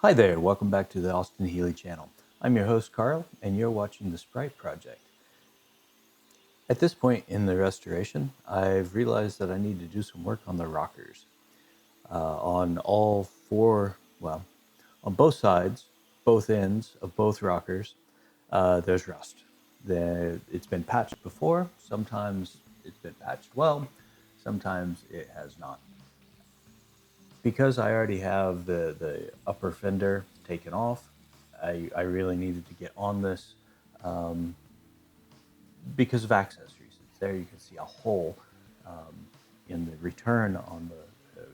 Hi there, welcome back to the Austin Healey channel. I'm your host Carl, and you're watching the Sprite Project. At this point in the restoration, I've realized that I need to do some work on the rockers. On all four, well, on both sides, both ends of both rockers, there's rust. It's been patched before, sometimes it's been patched well, sometimes it has not. Because I already have the upper fender taken off, I really needed to get on this um, because of access reasons. There you can see a hole in the return on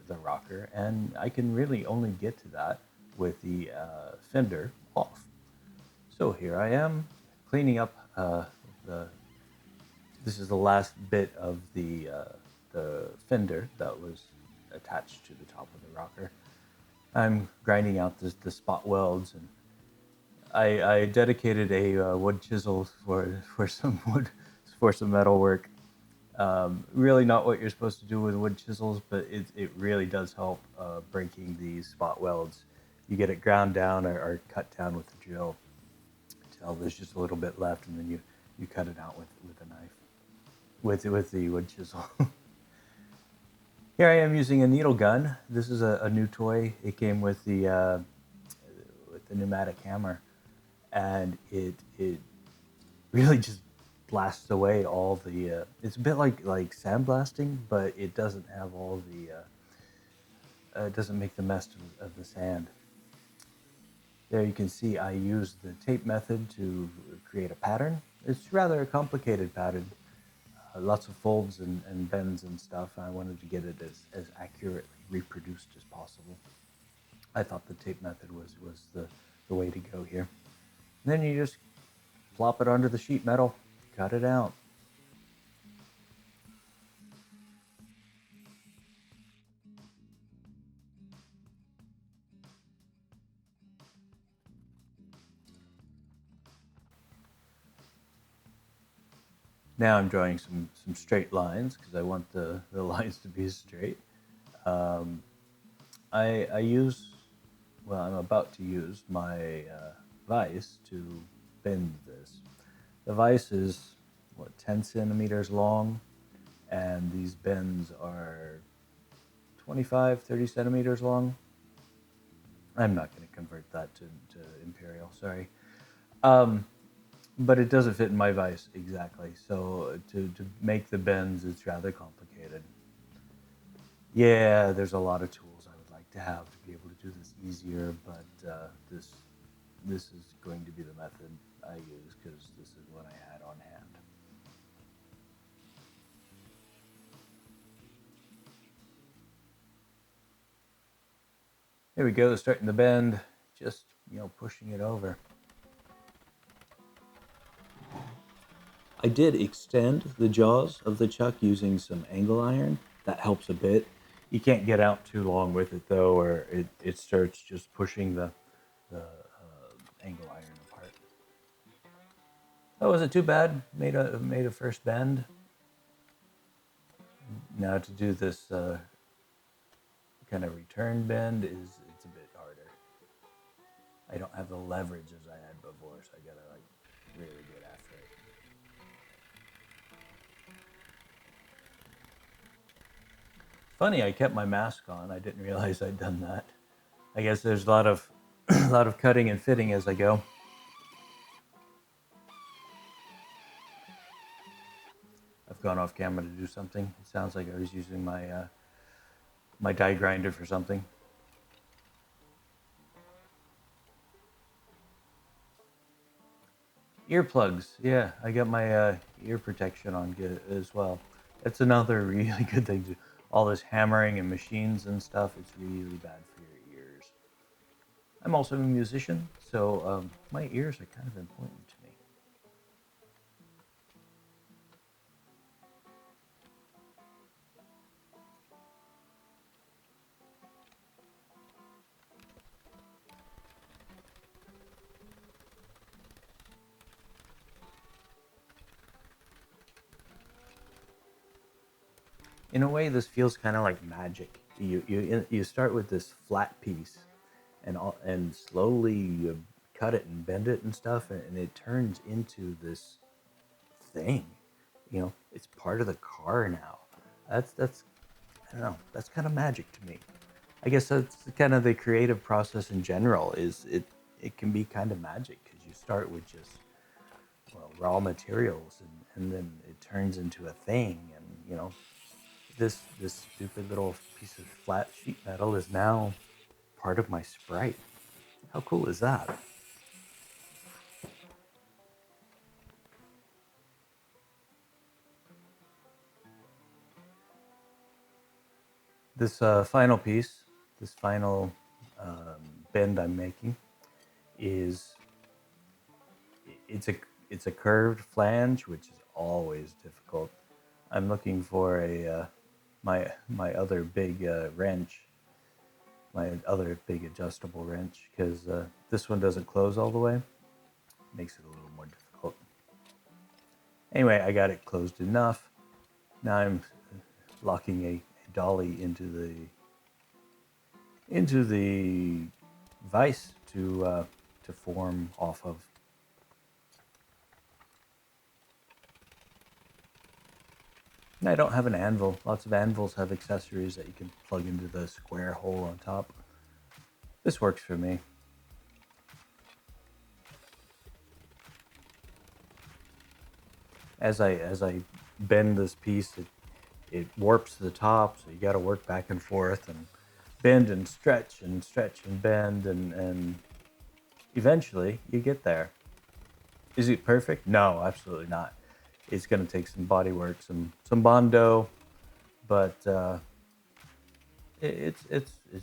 the rocker, and I can really only get to that with the fender off. So here I am cleaning up the. This is the last bit of the fender that was attached to the top of the rocker. I'm grinding out the spot welds, and I dedicated a wood chisel for some wood for some metal work. Really not what you're supposed to do with wood chisels, but it really does help breaking these spot welds. You get it ground down or cut down with the drill until there's just a little bit left, and then you cut it out with a knife with the wood chisel. Here I am using a needle gun. This is a new toy. It came with the pneumatic hammer, and it really just blasts away all the. It's a bit like sandblasting, but it doesn't have all the. It doesn't make the mess of the sand. There you can see I used the tape method to create a pattern. It's rather a complicated pattern. Lots of folds and bends and stuff. I wanted to get it as accurately reproduced as possible. I thought the tape method was the way to go here. And then you just plop it onto the sheet metal, cut it out. Now I'm drawing some straight lines because I want the lines to be straight. Um, I use, well, I'm about to use my vise to bend this. The vise is, what, 10 centimeters long, and these bends are 25, 30 centimeters long. I'm not going to convert that to imperial, sorry. Um, but it doesn't fit in my vise exactly. So to make the bends, it's rather complicated. Yeah, there's a lot of tools I would like to have to be able to do this easier, but this is going to be the method I use because this is what I had on hand. There we go, starting the bend, just pushing it over. I did extend the jaws of the chuck using some angle iron. That helps a bit. You can't get out too long with it though, or it starts just pushing the angle iron apart. That wasn't too bad. Made a first bend. Now to do this kind of return bend it's a bit harder. I don't have the leverage as I had before, so I gotta really get after it. Funny, I kept my mask on. I didn't realize I'd done that. I guess there's a lot of a lot of cutting and fitting as I go. I've gone off camera to do something. It sounds like I was using my die grinder for something. Earplugs, yeah, I got my ear protection on good as well. That's another really good thing. All this hammering and machines and stuff, it's really bad for your ears. I'm also a musician, so my ears are kind of important to me. In a way, this feels kind of like magic. You start with this flat piece, and slowly cut it and bend it and stuff, and it turns into this thing. It's part of the car now. That's I don't know. That's kind of magic to me. I guess that's kind of the creative process in general. Is it can be kind of magic because you start with just raw materials, and then it turns into a thing, and this stupid little piece of flat sheet metal is now part of my sprite. How cool is that? This final piece, this final bend I'm making, is it's a it's a curved flange, which is always difficult. I'm looking for a my other big wrench, my other big adjustable wrench, because this one doesn't close all the way. Makes it a little more difficult. Anyway, I got it closed enough. Now I'm locking a dolly into the vise to form off of. And I don't have an anvil. Lots of anvils have accessories that you can plug into the square hole on top. This works for me. As I bend this piece, it warps the top, so you got to work back and forth and bend and stretch and bend, and eventually you get there. Is it perfect? No, absolutely not. It's going to take some body work, some bondo, but it's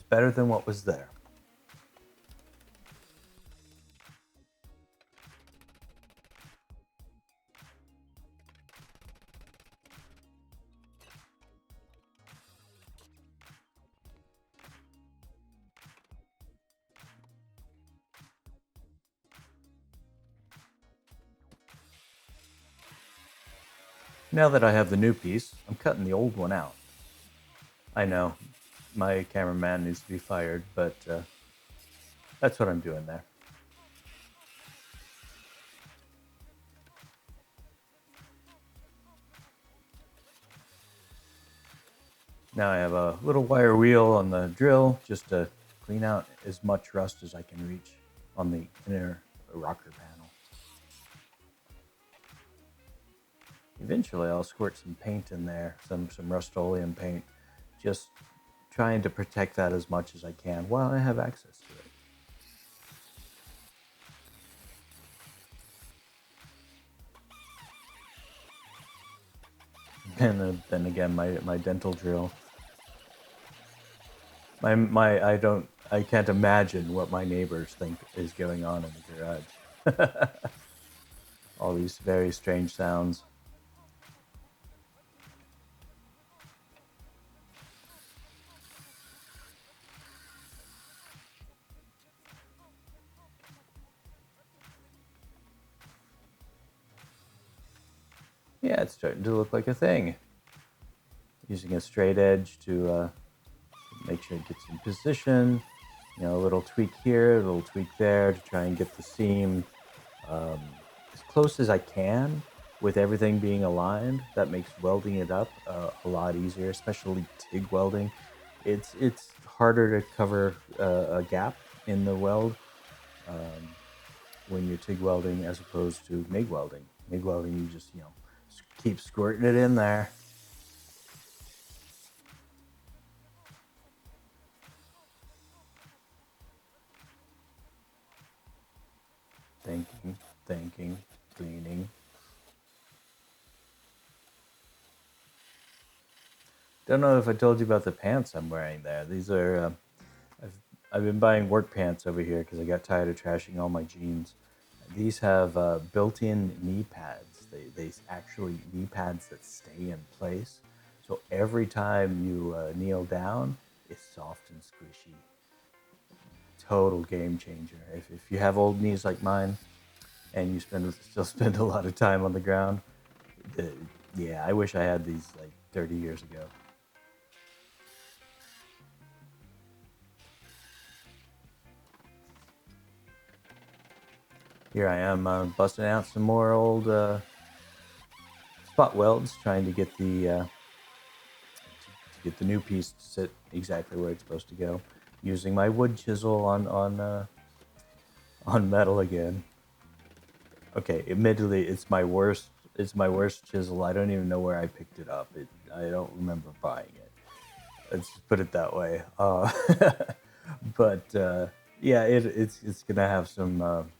better than what was there. Now that I have the new piece, I'm cutting the old one out. I know, my cameraman needs to be fired, but that's what I'm doing there. Now I have a little wire wheel on the drill just to clean out as much rust as I can reach on the inner rocker panel. Eventually I'll squirt some paint in there, some Rust-Oleum paint, just trying to protect that as much as I can while I have access to it. And then again, my dental drill. I can't imagine what my neighbors think is going on in the garage. All these very strange sounds. Yeah, it's starting to look like a thing. Using a straight edge to make sure it gets in position. A little tweak here, a little tweak there to try and get the seam as close as I can with everything being aligned. That makes welding it up a lot easier, especially TIG welding. It's harder to cover a gap in the weld when you're TIG welding as opposed to MIG welding. MIG welding, you just keep squirting it in there. Thinking, cleaning. Don't know if I told you about the pants I'm wearing there. These are, I've been buying work pants over here because I got tired of trashing all my jeans. These have built-in knee pads. They actually knee pads that stay in place. So every time you kneel down, it's soft and squishy. Total game changer. If you have old knees like mine, and you still spend a lot of time on the ground, yeah, I wish I had these like 30 years ago. Here I am busting out some more old spot welds, trying to get the new piece to sit exactly where it's supposed to go, using my wood chisel on metal again. Okay, admittedly, it's my worst. It's my worst chisel. I don't even know where I picked it up. I don't remember buying it. Let's just put it that way. But yeah, it's gonna have some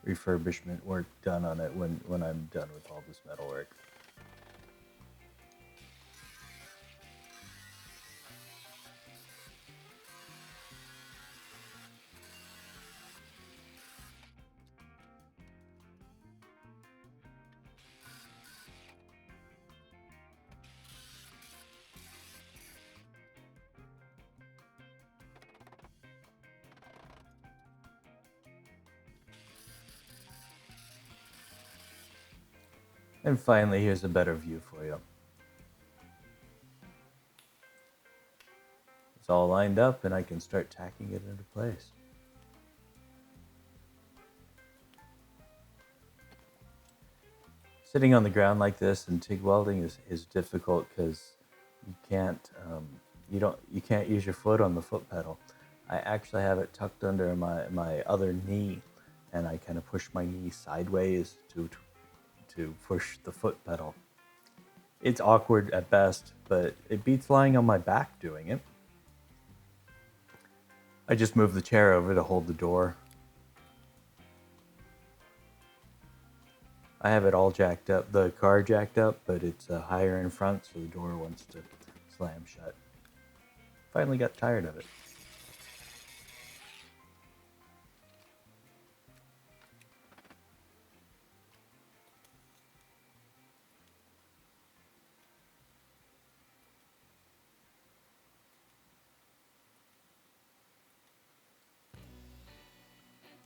refurbishment work done on it when I'm done with all this metal work. And finally, here's a better view for you. It's all lined up, and I can start tacking it into place. Sitting on the ground like this and TIG welding is difficult because you can't use your foot on the foot pedal. I actually have it tucked under my other knee, and I kind of push my knee sideways to push the foot pedal. It's awkward at best, but it beats lying on my back doing it. I just moved the chair over to hold the door. I have it all jacked up, the car jacked up, but it's higher in front, so the door wants to slam shut. Finally got tired of it.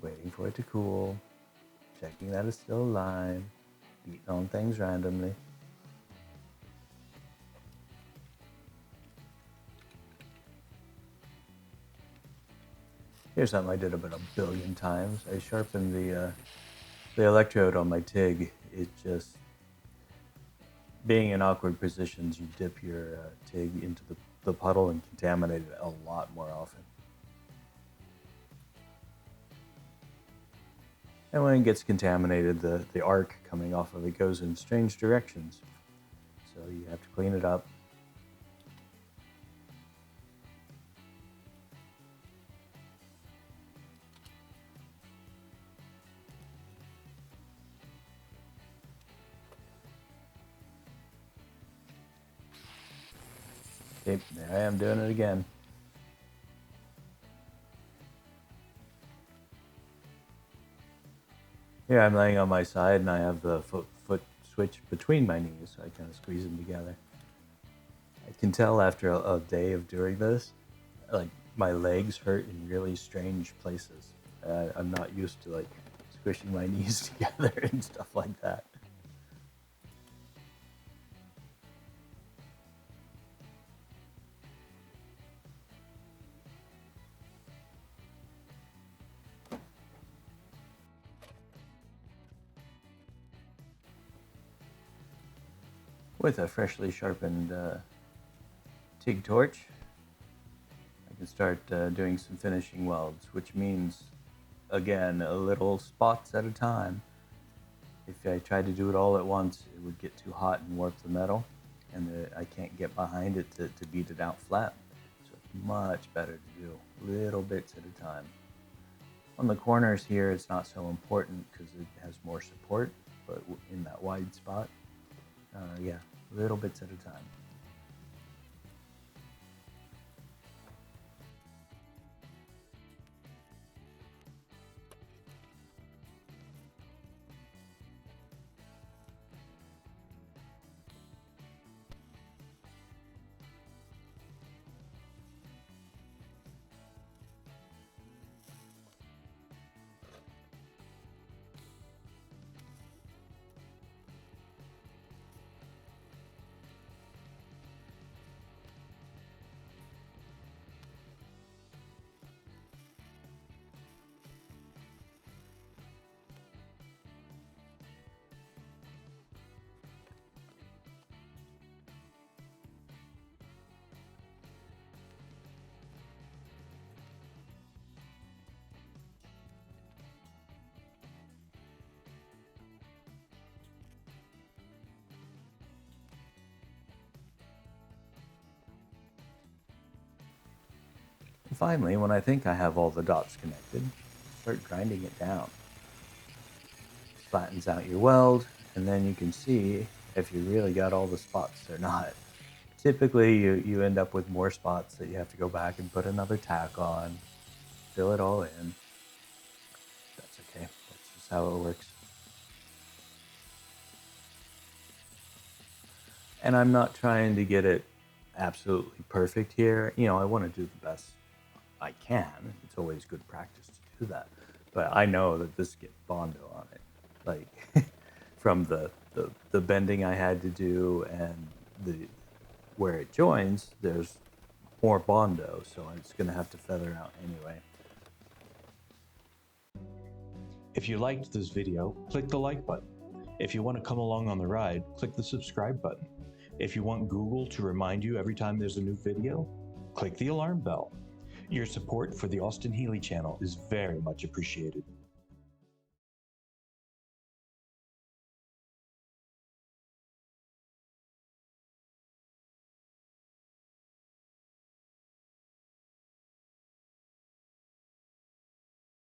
Waiting for it to cool, checking that it's still aligned, beating on things randomly. Here's something I did about 1,000,000,000 times. I sharpened the electrode on my TIG. It just, being in awkward positions, you dip your TIG into the puddle and contaminate it a lot more often. And when it gets contaminated, the arc coming off of it goes in strange directions. So you have to clean it up. Okay, there I am doing it again. Here I'm laying on my side and I have the foot switch between my knees, so I kind of squeeze them together. I can tell after a day of doing this, like my legs hurt in really strange places. I'm not used to like squishing my knees together and stuff like that. With a freshly sharpened TIG torch, I can start doing some finishing welds, which means, again, a little spots at a time. If I tried to do it all at once, it would get too hot and warp the metal, and I can't get behind it to beat it out flat. So it's much better to do little bits at a time. On the corners here, it's not so important because it has more support, but in that wide spot, yeah, little bits at a time. Finally, when I think I have all the dots connected, start grinding it down. Flattens out your weld, and then you can see if you really got all the spots or not. Typically, you end up with more spots that you have to go back and put another tack on, fill it all in. That's okay. That's just how it works. And I'm not trying to get it absolutely perfect here. You know, I want to do the best I can. It's always good practice to do that. But I know that this gets Bondo on it. Like from the bending I had to do and the where it joins, there's more Bondo, so it's going to have to feather out anyway. If you liked this video, click the like button. If you want to come along on the ride, click the subscribe button. If you want Google to remind you every time there's a new video, click the alarm bell. Your support for the Austin Healey channel is very much appreciated.